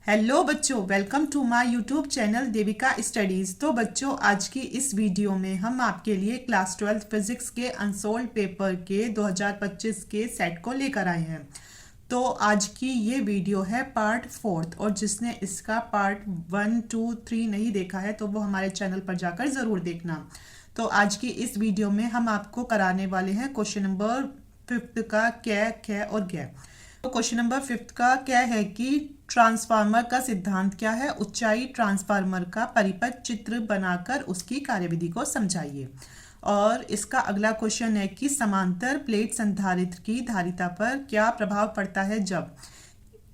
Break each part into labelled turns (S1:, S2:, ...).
S1: Hello बच्चों, welcome to my YouTube channel Devika studies. तो बच्चों, आज की इस वीडियो में हम आपके लिए क्लास 12 फिजिक्स के अनसोल्ड पेपर के 2025 के सेट को लेकर आए हैं। तो आज की ये वीडियो है पार्ट 4 और जिसने इसका पार्ट 1, 2, 3 नहीं देखा है तो वो हमारे चैनल पर जाकर ज़रूर देखना। तो आज की इस वीडियो में हम आपको कराने वाले हैं क्वेश्चन नंबर 5 का कै, खे और गै। तो क्वेश्चन नंबर 5 का क्या है कि ट्रांसफार्मर का सिद्धांत क्या है, ऊंचाई ट्रांसफार्मर का परिपथ चित्र बनाकर उसकी कार्यविधि को समझाइए। और इसका अगला क्वेश्चन है कि समांतर प्लेट संधारित्र की धारिता पर क्या प्रभाव पड़ता है जब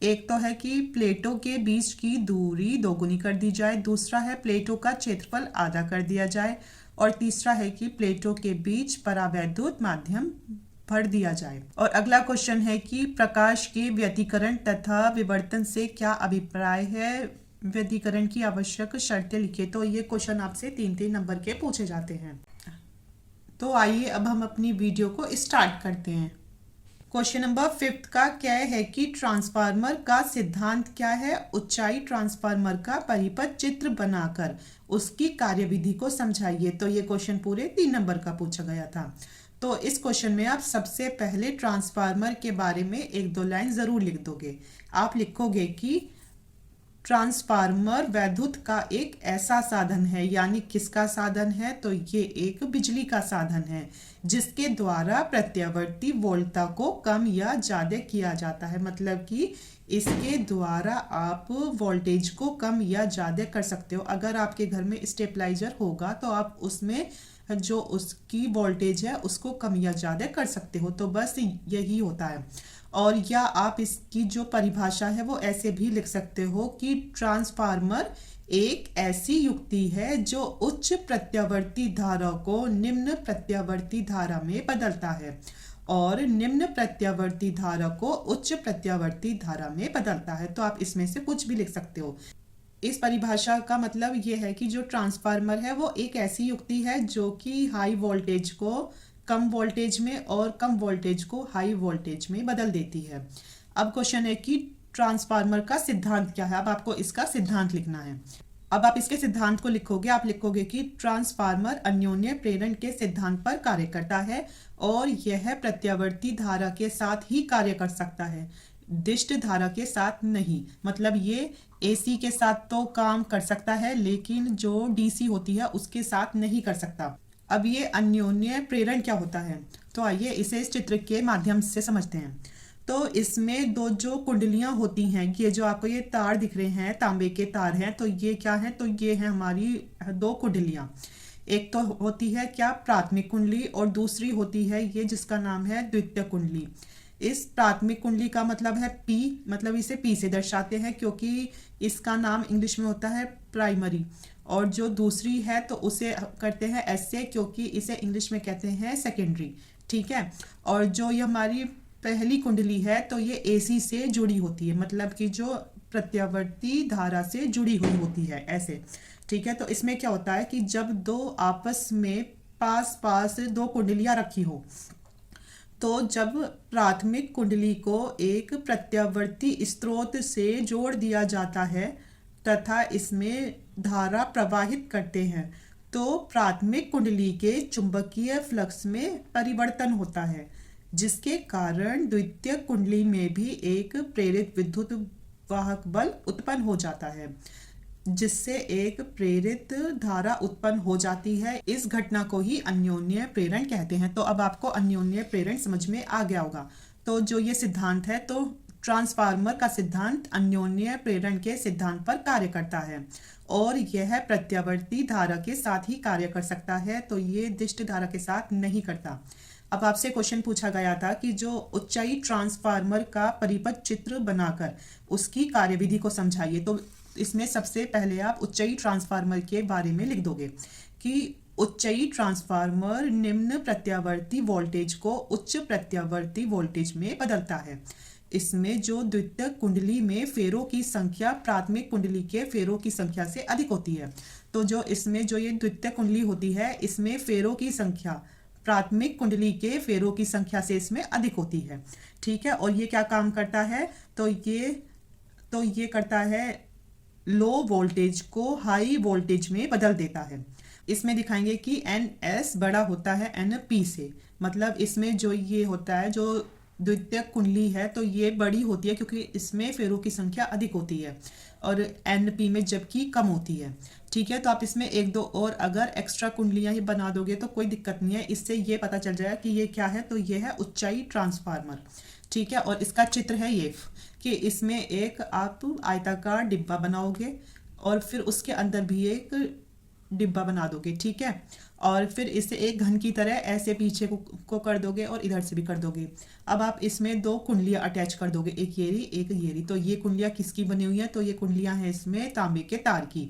S1: एक तो है कि प्लेटों के बीच की दूरी दोगुनी कर दी जाए, दूसरा है प्लेटों का क्षेत्रफल आधा कर दिया जाए और तीसरा है कि प्लेटों के बीच परावैद्युत माध्यम भर दिया जाए। और अगला क्वेश्चन है कि प्रकाश के व्यतिकरण तथा विवर्तन से क्या अभिप्राय है, व्यतिकरण की आवश्यक शर्तें लिखिए। तो ये क्वेश्चन आपसे 3-3 नंबर के पूछे जाते हैं। तो आइए अब हम अपनी वीडियो को स्टार्ट करते हैं। क्वेश्चन नंबर 5 का क्या है कि ट्रांसफार्मर का सिद्धांत क्या है, ऊंचाई ट्रांसफार्मर का परिपथ चित्र बनाकर उसकी कार्यविधि को समझाइए। तो ये क्वेश्चन पूरे 3 नंबर का पूछा गया था। तो इस क्वेश्चन में आप सबसे पहले ट्रांसफार्मर के बारे में 1-2 लाइन जरूर लिख दोगे। आप लिखोगे कि ट्रांसफार्मर वैद्युत का एक ऐसा साधन है, यानी किसका साधन है, तो ये एक बिजली का साधन है जिसके द्वारा प्रत्यावर्ती वोल्टता को कम या ज्यादा किया जाता है। मतलब कि इसके द्वारा आप वोल्टेज को कम या ज्यादा कर सकते हो। अगर आपके घर में स्टेबलाइजर होगा तो आप उसमें जो उसकी वोल्टेज है उसको कम या ज्यादा कर सकते हो। तो बस यही होता है। और या आप इसकी जो परिभाषा है वो ऐसे भी लिख सकते हो कि ट्रांसफार्मर एक ऐसी युक्ति है जो उच्च प्रत्यावर्ती धारा को निम्न प्रत्यावर्ती धारा में बदलता है और निम्न प्रत्यावर्ती धारा को उच्च प्रत्यावर्ती धारा में बदलता है। तो आप इसमें से कुछ भी लिख सकते हो। इस परिभाषा का मतलब ये है कि जो ट्रांसफार्मर है वो एक ऐसी युक्ति है जो कि हाई वोल्टेज को कम वोल्टेज में और कम वोल्टेज को हाई वोल्टेज में बदल देती है। अब क्वेश्चन है कि ट्रांसफार्मर का सिद्धांत क्या है। अब आपको इसका सिद्धांत लिखना है। अब आप इसके सिद्धांत को लिखोगे। आप लिखोगे कि ट्रांसफार्मर अन्योन्य प्रेरण के सिद्धांत पर कार्य करता है और यह प्रत्यावर्ती धारा के साथ ही कार्य कर सकता है, दिष्ट धारा के साथ नहीं। मतलब ये एसी के साथ तो काम कर सकता है लेकिन जो डीसी होती है उसके साथ नहीं कर सकता। अब ये अन्योन्य प्रेरण क्या होता है, तो आइए इसे इस चित्र के माध्यम से समझते हैं। तो इसमें दो जो कुंडलियां होती हैं, ये जो आपको ये तार दिख रहे हैं तांबे के तार हैं, तो ये क्या है, तो ये है हमारी 2 कुंडलियां। एक तो होती है क्या प्राथमिक कुंडली और दूसरी होती है ये जिसका नाम है द्वितीय कुंडली। इस प्राथमिक कुंडली का मतलब है पी, मतलब इसे पी से दर्शाते हैं क्योंकि इसका नाम इंग्लिश में होता है प्राइमरी। और जो दूसरी है तो उसे करते हैं एस से क्योंकि इसे इंग्लिश में कहते हैं सेकेंडरी। ठीक है। और जो ये हमारी पहली कुंडली है तो ये एसी से जुड़ी होती है, मतलब कि जो प्रत्यावर्ती धारा से जुड़ी हुई होती है ऐसे। ठीक है। तो इसमें क्या होता है कि जब दो आपस में पास पास 2 कुंडलियां रखी हो तो जब प्राथमिक कुंडली को एक प्रत्यावर्ती स्रोत से जोड़ दिया जाता है तथा इसमें धारा प्रवाहित करते हैं तो प्राथमिक कुंडली के चुंबकीय फ्लक्स में परिवर्तन होता है जिसके कारण द्वितीय कुंडली में भी एक प्रेरित विद्युत वाहक बल उत्पन्न हो जाता है जिससे एक प्रेरित धारा उत्पन्न हो जाती है। इस घटना को ही अन्योन्य प्रेरण कहते हैं। तो अब आपको अन्योन्य प्रेरण समझ में आ गया होगा। तो जो ये सिद्धांत है तो ट्रांसफार्मर का सिद्धांत अन्योन्य प्रेरण के सिद्धांत पर कार्य करता है और यह प्रत्यावर्ती धारा के साथ ही कार्य कर सकता है, तो ये दिष्ट धारा के साथ नहीं करता। अब आपसे क्वेश्चन पूछा गया था कि जो ऊंचाई ट्रांसफार्मर का परिपथ चित्र बनाकर उसकी कार्यविधि को समझाइए। तो इसमें सबसे पहले आप ऊंचाई ट्रांसफार्मर के बारे में लिख दोगे कि ऊंचाई ट्रांसफार्मर निम्न प्रत्यावर्ती वोल्टेज को उच्च प्रत्यावर्ती वोल्टेज में बदलता है। इसमें जो द्वितीय कुंडली में फेरों की संख्या प्राथमिक कुंडली के फेरों की संख्या से अधिक होती है। तो जो इसमें जो ये द्वितीय कुंडली होती है इसमें फेरों की संख्या प्राथमिक कुंडली के फेरों की संख्या से इसमें अधिक होती है। ठीक है। और ये क्या काम करता है, तो ये तो ये करता है लो वोल्टेज को हाई वोल्टेज में बदल देता है। इसमें दिखाएंगे कि एन एस बड़ा होता है एन पी से, मतलब इसमें जो ये होता है जो द्वितीयक कुंडली है तो ये बड़ी होती है क्योंकि इसमें फेरों की संख्या अधिक होती है और एन पी में जबकि कम होती है। ठीक है, तो आप इसमें एक दो और अगर एक्स्ट्रा कुंडलियां ही बना दोगे तो कोई दिक्कत नहीं है, इससे ये पता चल जाएगा कि ये क्या है। तो ये है ऊंचाई ट्रांसफार्मर। ठीक है, और इसका चित्र है ये कि इसमें एक आप आयताकार डिब्बा बनाओगे और फिर उसके अंदर भी एक डिब्बा बना दोगे। ठीक है, और फिर इसे एक घन की तरह ऐसे पीछे को कर दोगे और इधर से भी कर दोगे। अब आप इसमें दो कुंडलियां अटैच कर दोगे, एक येरी एक येरी। तो ये कुंडलियां किसकी बनी हुई है? तो ये कुंडलियां हैं इसमें तांबे के तार की।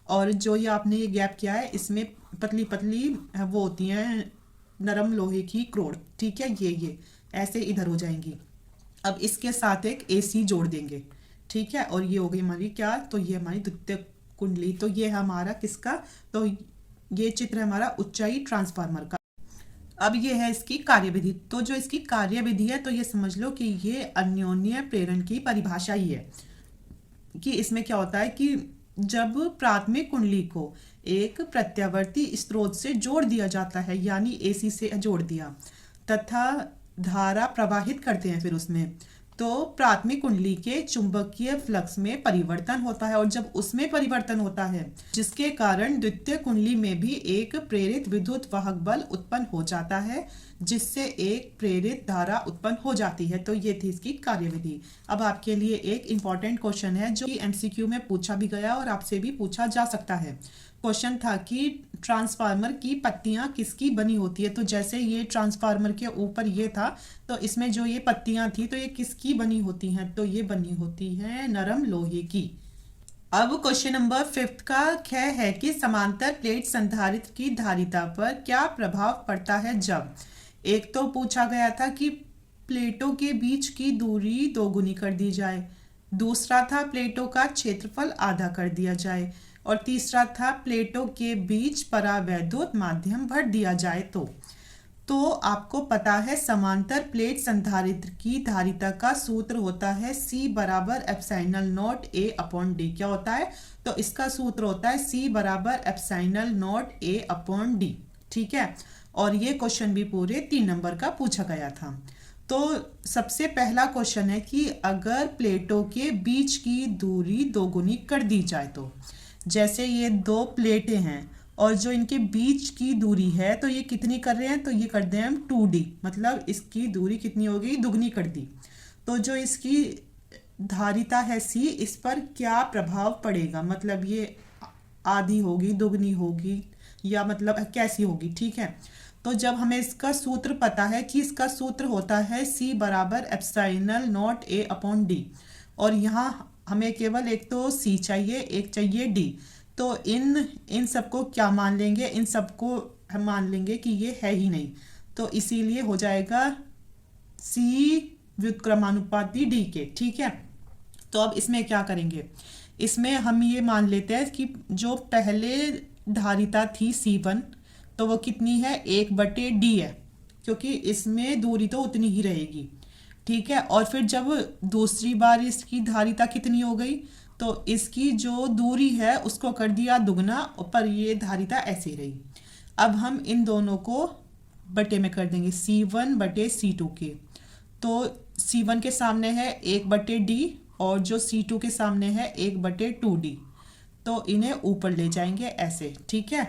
S1: और जो ये आपने ये गैप किया है इसमें पतली पतली वो होती हैं नरम लोहे की क्रोड। ठीक है, ये ऐसे इधर हो जाएंगी। अब इसके साथ एक एसी जोड़ देंगे। ठीक है, और ये हो गई हमारी क्या? तो ये हमारी द्वितीयक कुंडली। तो ये हमारा किसका? तो ये चित्र है हमारा ऊंचाई ट्रांसफार्मर का। अब ये है इसकी कार्यविधि। तो जो इसकी कार्यविधि है तो ये समझ लो कि ये अन्योन्य प्रेरण की परिभाषा ही है कि इसमें क्या होता है कि जब प्राथमिक कुंडली को एक प्रत्यावर्ती स्रोत से जोड़ दिया जाता है यानी एसी से जोड़ दिया तथा धारा प्रवाहित करते हैं फिर उसमें, तो प्राथमिक कुंडली के चुंबकीय फ्लक्स में परिवर्तन होता है। और जब उसमें परिवर्तन होता है जिसके कारण द्वितीय कुंडली में भी एक प्रेरित विद्युत वाहक बल उत्पन्न हो जाता है जिससे एक प्रेरित धारा उत्पन्न हो जाती है। तो ये थी इसकी कार्यविधि। अब आपके लिए एक इम्पॉर्टेंट क्वेश्चन है जो कि एमसीक्यू में पूछा भी गया और आपसे भी पूछा जा सकता है। क्वेश्चन था कि ट्रांसफार्मर की पत्तियां किसकी बनी होती है। तो जैसे ये ट्रांसफार्मर के ऊपर ये था तो इसमें जो ये पत्तियां थी तो ये किसकी बनी होती हैं? तो ये बनी होती है नरम लोहे की। अब क्वेश्चन नंबर 5 का ख है कि समांतर प्लेट संधारित्र की धारिता पर क्या प्रभाव पड़ता है जब। एक तो पूछा गया था कि प्लेटों के बीच की दूरी दोगुनी कर दी जाए, दूसरा था प्लेटों का क्षेत्रफल आधा कर दिया जाए और तीसरा था प्लेटों के बीच परावैद्युत माध्यम भर दिया जाए। तो आपको पता है समांतर प्लेट संधारित्र की धारिता का सूत्र होता है C बराबर epsilon not A upon D। क्या होता है? तो इसका सूत्र होता है C बराबर epsilon not A upon D। ठीक है, और ये क्वेश्चन भी पूरे 3 नंबर का पूछा गया था। तो सबसे पहला क्वेश्चन है कि अगर प्लेटों के बीच की दूरी दोगुनी कर दी जाए तो जैसे ये दो प्लेटें हैं और जो इनके बीच की दूरी है तो ये कितनी कर रहे हैं? तो ये कर दें हम 2D, मतलब इसकी दूरी कितनी होगी? दुगनी कर दी। तो जो इसकी धारिता है C, इस पर क्या प्रभाव पड़ेगा? मतलब ये आधी होगी, दुगनी होगी या मतलब कैसी होगी? ठीक है, तो जब हमें इसका सूत्र पता है कि इसका सूत्र होता है C बराबर epsilon not A upon D और यहाँ हमें केवल एक तो C चाहिए, एक चाहिए D। तो इन सबको क्या मान लेंगे? इन सबको हम मान लेंगे कि ये है ही नहीं, तो इसीलिए हो जाएगा C व्युत्क्रमानुपाती D के। ठीक है, तो अब इसमें क्या करेंगे? इसमें हम ये मान लेते हैं कि जो पहले धारिता थी C1 तो वो कितनी है? 1/D है क्योंकि इसमें दूरी तो उतनी ही रहेगी। ठीक है, और फिर जब दूसरी बार इसकी धारिता कितनी हो गई तो इसकी जो दूरी है उसको कर दिया दुगना, पर ये धारिता ऐसी रही। अब हम इन दोनों को बटे में कर देंगे C1 बटे C2 के। तो C1 के सामने है 1/D और जो C2 के सामने है 1/2D, तो इन्हें ऊपर ले जाएंगे ऐसे। ठीक है,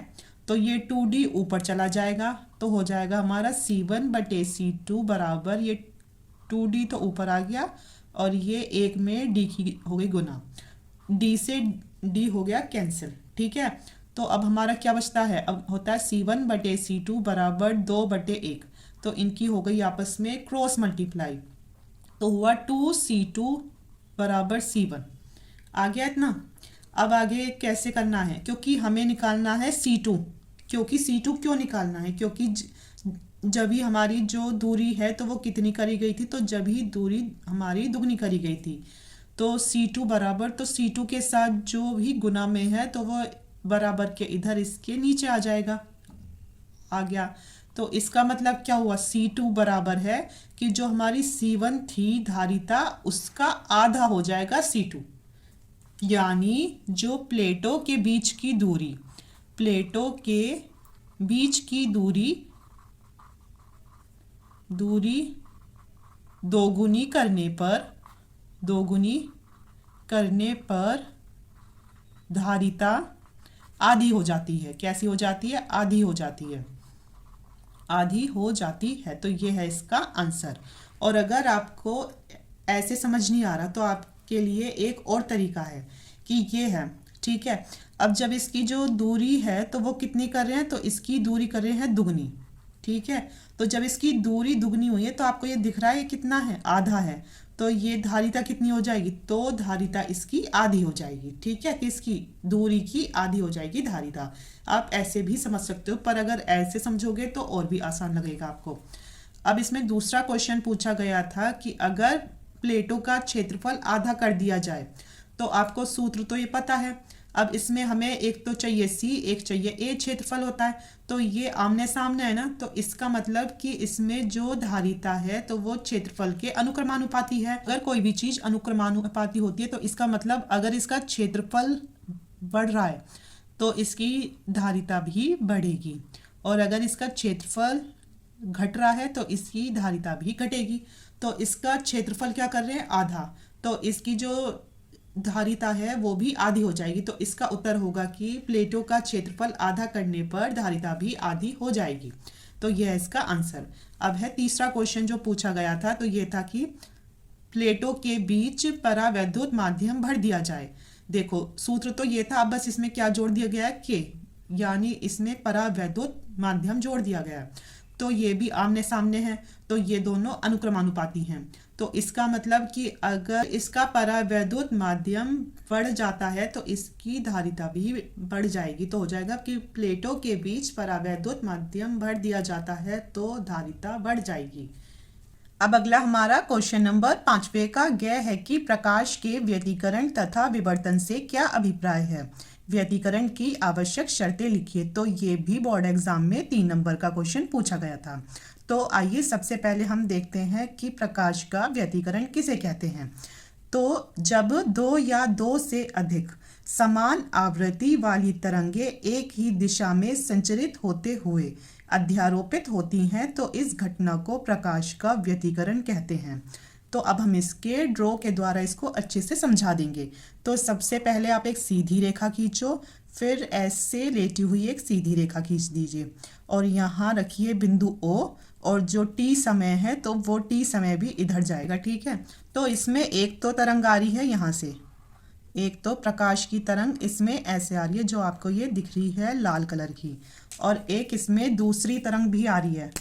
S1: तो ये 2D ऊपर चला जाएगा तो हो जाएगा हमारा C1 बटे C2 बराबर ये 2D तो ऊपर आ गया और ये एक में D की हो गई गुना, D से D हो गया कैंसिल। ठीक है, तो अब हमारा क्या बचता है? अब होता है C1 बटे C2 बराबर 2/1। तो इनकी हो गई आपस में क्रॉस मल्टीप्लाई, तो हुआ 2C2 बराबर C1। आ गया इतना। अब आगे कैसे करना है? क्योंकि हमें निकालना है C2। क्योंकि C2 क्यों निकालना है? क्योंकि जब ही हमारी जो दूरी है तो वो कितनी करी गई थी? तो जब ही दूरी हमारी दुगनी करी गई थी तो C2 बराबर, तो C2 के साथ जो भी गुना में है तो वो बराबर के इधर इसके नीचे आ जाएगा। आ गया, तो इसका मतलब क्या हुआ? C2 बराबर है कि जो हमारी C1 थी धारिता उसका आधा हो जाएगा C2। यानी जो प्लेटों के बीच की दूरी, प्लेटों के बीच की दूरी दोगुनी करने पर धारिता आधी हो जाती है। कैसी हो जाती है? आधी हो जाती है। आधी हो जाती है। तो ये है इसका आंसर। और अगर आपको ऐसे समझ नहीं आ रहा तो आपके लिए एक और तरीका है कि ये है, ठीक है। अब जब इसकी जो दूरी है तो वो कितनी कर रहे हैं, तो इसकी दूरी कर रहे हैं दुगनी, ठीक है। तो जब इसकी दूरी दुगनी हुई है तो आपको ये दिख रहा है ये कितना है, आधा है। तो ये धारिता कितनी हो जाएगी, तो धारिता इसकी आधी हो जाएगी, ठीक है। किसकी? दूरी की आधी हो जाएगी धारिता। आप ऐसे भी समझ सकते हो, पर अगर ऐसे समझोगे तो और भी आसान लगेगा आपको। अब इसमें दूसरा क्वेश्चन पूछा गया था कि अगर प्लेटों का क्षेत्रफल आधा कर दिया जाए, तो आपको सूत्र तो ये पता है। अब इसमें हमें एक तो चाहिए सी, एक चाहिए ए क्षेत्रफल होता है। तो ये आमने सामने है ना, तो इसका मतलब कि इसमें जो धारिता है तो वो क्षेत्रफल के अनुक्रमानुपाती है। अगर कोई भी चीज अनुक्रमानुपाती होती है तो इसका मतलब अगर इसका क्षेत्रफल बढ़ रहा है तो इसकी धारिता भी बढ़ेगी, और अगर इसका क्षेत्रफल घट रहा है तो इसकी धारिता भी घटेगी। तो इसका क्षेत्रफल क्या कर रहे हैं, आधा, तो इसकी जो धारिता है वो भी आधी हो जाएगी। तो इसका उत्तर होगा कि प्लेटों का क्षेत्रफल आधा करने पर धारिता भी आधी हो जाएगी। तो यह है इसका आंसर। अब है तीसरा क्वेश्चन जो पूछा गया था, तो ये था कि प्लेटों के बीच परावैद्युत माध्यम भर दिया जाए। देखो सूत्र तो ये था, अब बस इसमें क्या जोड़ दिया गया है, के, यानी इसमें परावैद्युत माध्यम जोड़ दिया गया है। तो ये भी आमने सामने है, तो ये दोनों अनुक्रमानुपाती हैं। तो इसका मतलब कि अगर इसका परावैद्युत माध्यम बढ़ जाता है तो इसकी धारिता भी बढ़ जाएगी। तो हो जाएगा कि प्लेटों के बीच परावैद्युत माध्यम भर दिया जाता है तो धारिता बढ़ जाएगी। अब अगला हमारा क्वेश्चन नंबर 5वें का यह है कि प्रकाश के व्यतिकरण तथा विवर्तन से क्या अभिप्राय है। व्यतिकरण की आवश्यक शर्तें लिखिए। तो ये भी बोर्ड एग्जाम में 3 नंबर का क्वेश्चन पूछा गया था। तो आइए सबसे पहले हम देखते हैं कि प्रकाश का व्यतिकरण किसे कहते हैं। तो जब 2 या 2 से अधिक समान आवृत्ति वाली तरंगे एक ही दिशा में संचरित होते हुए अध्यारोपित होती हैं तो इस घटना को प्रकाश का व्यतिकरण कहते हैं। तो अब हम इसके ड्रॉ के द्वारा इसको अच्छे से समझा देंगे। तो सबसे पहले आप एक सीधी रेखा खींचो, फिर ऐसे लेटी हुई एक सीधी रेखा खींच दीजिए और यहाँ रखिए बिंदु O, और जो t समय है तो वो t समय भी इधर जाएगा, ठीक है। तो इसमें एक तो तरंग आ रही है यहाँ से, एक तो प्रकाश की तरंग इसमें ऐसे आ रही है जो आपको ये दिख रही है लाल कलर की, और एक इसमें दूसरी तरंग भी आ रही है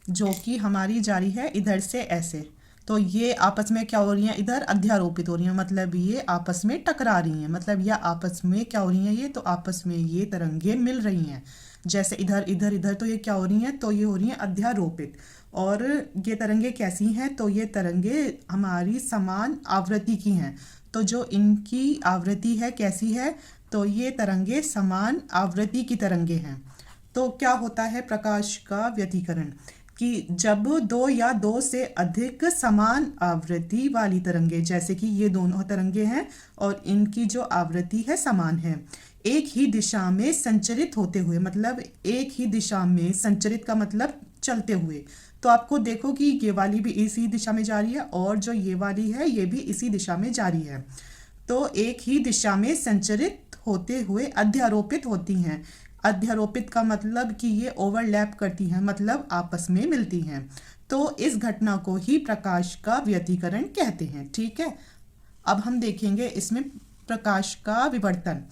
S1: जो कि हमारी जा रही है इधर से ऐसे। तो ये आपस में क्या हो रही हैं, इधर अध्यारोपित हो रही हैं, मतलब ये आपस में टकरा रही हैं। मतलब यह आपस में क्या हो रही हैं, ये तो आपस में ये तरंगे मिल रही हैं। जैसे इधर इधर इधर, तो ये क्या हो रही हैं, तो ये हो रही हैं अध्यारोपित। और ये तरंगे कैसी हैं, तो ये तरंगे हमारी समान आवृत्ति की हैं। तो जो इनकी आवृत्ति है कैसी है, तो ये तरंगे समान आवृत्ति की तरंगे हैं। तो क्या होता है प्रकाश का व्यतिकरण कि जब 2 या 2 से अधिक समान आवृत्ति वाली तरंगे, जैसे कि ये दोनों तरंगे हैं और इनकी जो आवृत्ति है समान है, एक ही दिशा में संचरित होते हुए, मतलब एक ही दिशा में संचरित का मतलब चलते हुए। तो आपको देखो कि ये वाली भी इसी दिशा में जा रही है और जो ये वाली है ये भी इसी दिशा में जा रही है। तो एक ही दिशा में संचरित होते हुए अध्यारोपित होती हैं। अध्यारोपित का मतलब कि ये ओवरलैप करती हैं, मतलब आपस में मिलती हैं। तो इस घटना को ही प्रकाश का व्यतिकरण कहते हैं, ठीक है। अब हम देखेंगे इसमें प्रकाश का विवर्तन।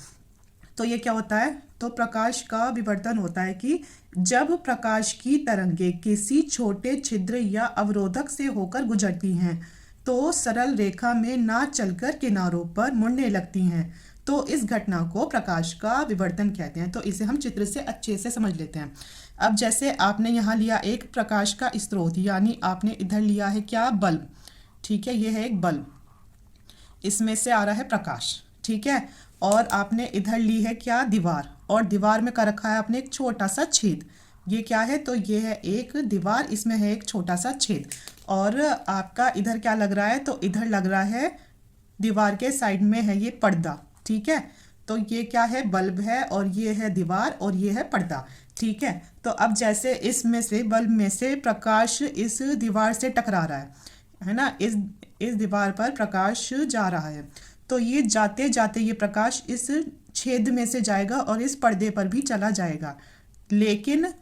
S1: तो ये क्या होता है, तो प्रकाश का विवर्तन होता है कि जब प्रकाश की तरंगे किसी छोटे छिद्र या अवरोधक से होकर गुजरती हैं तो सरल रेखा में ना चलकर किनारों पर मुड़ने लगती हैं। तो इस घटना को प्रकाश का विवर्तन कहते हैं। तो इसे हम चित्र से अच्छे से समझ लेते हैं। अब जैसे आपने यहाँ लिया एक प्रकाश का स्रोत, यानी आपने इधर लिया है क्या, बल्ब, ठीक है। ये है एक बल्ब, इसमें से आ रहा है प्रकाश, ठीक है। और आपने इधर ली है क्या, दीवार, और दीवार में कर रखा है आपने एक छोटा सा छेद। ये क्या है, तो ये है एक दीवार, इसमें है एक छोटा सा छेद। और आपका इधर क्या लग रहा है, तो इधर लग रहा है दीवार के साइड में है ये पर्दा, ठीक है। तो ये क्या है, बल्ब है, और ये है दीवार, और ये है पर्दा। ठीक है। तो अब जैसे इसमें से बल्ब में से प्रकाश इस दीवार से टकरा रहा है ना, इस दीवार पर प्रकाश जा रहा है, तो ये जाते जाते ये प्रकाश इस छेद में से जाएगा और इस पर्दे पर भी चला जाएगा। लेकिन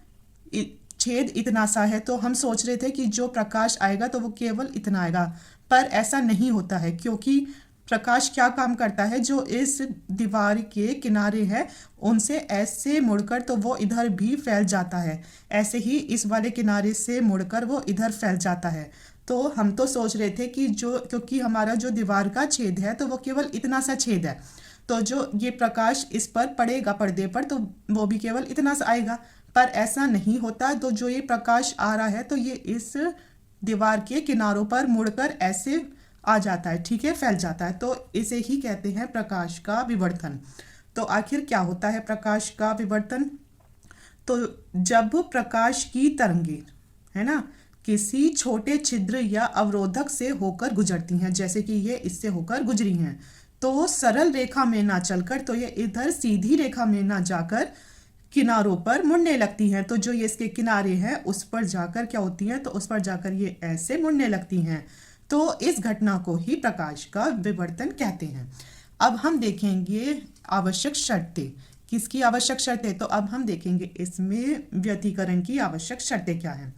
S1: छेद इतना सा है तो हम सोच रहे थे कि जो प्रकाश आएगा तो वो केवल इतना आएगा, पर ऐसा नहीं होता है, क्योंकि प्रकाश क्या काम करता है, जो इस दीवार के किनारे है उनसे ऐसे मुड़कर तो वो इधर भी फैल जाता है, ऐसे ही इस वाले किनारे से मुड़कर वो इधर फैल जाता है। तो हम तो सोच रहे थे कि जो, क्योंकि हमारा जो दीवार का छेद है तो वो केवल इतना सा छेद है, तो जो ये प्रकाश इस पर पड़ेगा पर्दे पर तो वो भी केवल इतना सा आएगा, पर ऐसा नहीं होता। तो जो ये प्रकाश आ रहा है तो ये इस दीवार के किनारों पर मुड़कर ऐसे आ जाता है, ठीक है, फैल जाता है, तो इसे ही कहते हैं प्रकाश का विवर्तन। तो आखिर क्या होता है प्रकाश का विवर्तन? तो जब प्रकाश की तरंगे, है ना, किसी छोटे छिद्र या अवरोधक से होकर गुजरती हैं, जैसे कि ये इससे होकर गुजरी हैं, तो सरल रेखा में ना चलकर तो ये इधर सीधी रेखा में ना जाकर किनारों पर मुड़ने लगती हैं। तो जो ये इसके किनारे हैं उस पर जाकर क्या होती हैं, तो उस पर जाकर ये ऐसे मुड़ने लगती हैं। तो इस घटना को ही प्रकाश का विवर्तन कहते हैं। अब हम देखेंगे आवश्यक शर्तें। किसकी आवश्यक शर्तें? तो अब हम देखेंगे इसमें व्यतिकरण की आवश्यक शर्तें क्या हैं।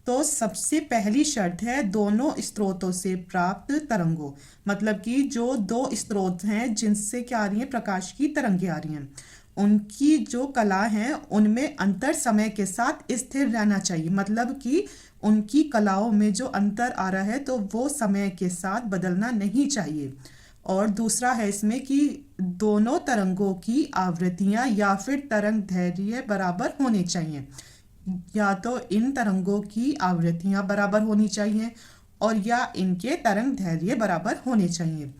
S1: तो सबसे पहली शर्त है दोनों स्रोतों से प्राप्त तरंगों, मतलब कि जो दो स्रोत हैं जिनसे क्या आ रही है, प्रकाश की तरंगें आ रही हैं, उनकी जो कला है उनमें अंतर समय के साथ स्थिर रहना चाहिए, मतलब कि उनकी कलाओं में जो अंतर आ रहा है तो वो समय के साथ बदलना नहीं चाहिए। और दूसरा है इसमें कि दोनों तरंगों की आवृत्तियां या फिर तरंग दैर्ध्य बराबर होने चाहिए, या तो इन तरंगों की आवृत्तियां बराबर होनी चाहिए और या इनके तरंग दैर्ध्य बराबर होने चाहिए।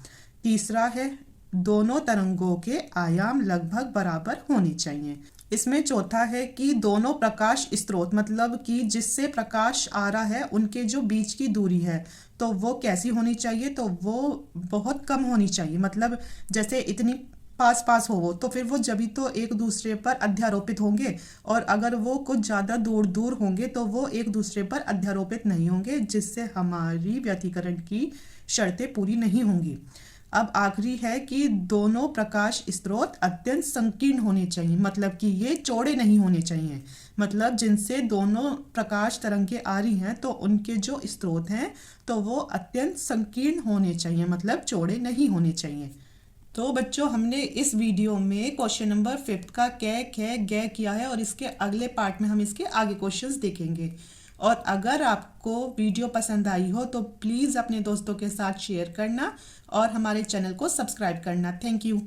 S1: तीसरा है दोनों तरंगों के आयाम लगभग बराबर होने चाहिए। इसमें चौथा है कि दोनों प्रकाश स्रोत, मतलब कि जिससे प्रकाश आ रहा है उनके जो बीच की दूरी है तो वो कैसी होनी चाहिए, तो वो बहुत कम होनी चाहिए, मतलब जैसे इतनी पास पास हो वो, तो फिर वो जब तो एक दूसरे पर अध्यारोपित होंगे, और अगर वो कुछ ज़्यादा दूर दूर होंगे तो वो एक दूसरे पर अध्यारोपित नहीं होंगे, जिससे हमारी व्यतिकरण की शर्तें पूरी नहीं होंगी। अब आखिरी है कि दोनों प्रकाश स्रोत अत्यंत संकीर्ण होने चाहिए, मतलब कि ये चौड़े नहीं होने चाहिए, मतलब जिनसे दोनों प्रकाश तरंगें आ रही हैं तो उनके जो स्रोत हैं तो वो अत्यंत संकीर्ण होने चाहिए, मतलब चौड़े नहीं होने चाहिए। तो बच्चों हमने इस वीडियो में क्वेश्चन नंबर 5 का कै खे गै किया है, और इसके अगले पार्ट में हम इसके आगे क्वेश्चंस देखेंगे। और अगर आपको वीडियो पसंद आई हो तो प्लीज़ अपने दोस्तों के साथ शेयर करना और हमारे चैनल को सब्सक्राइब करना। Thank you.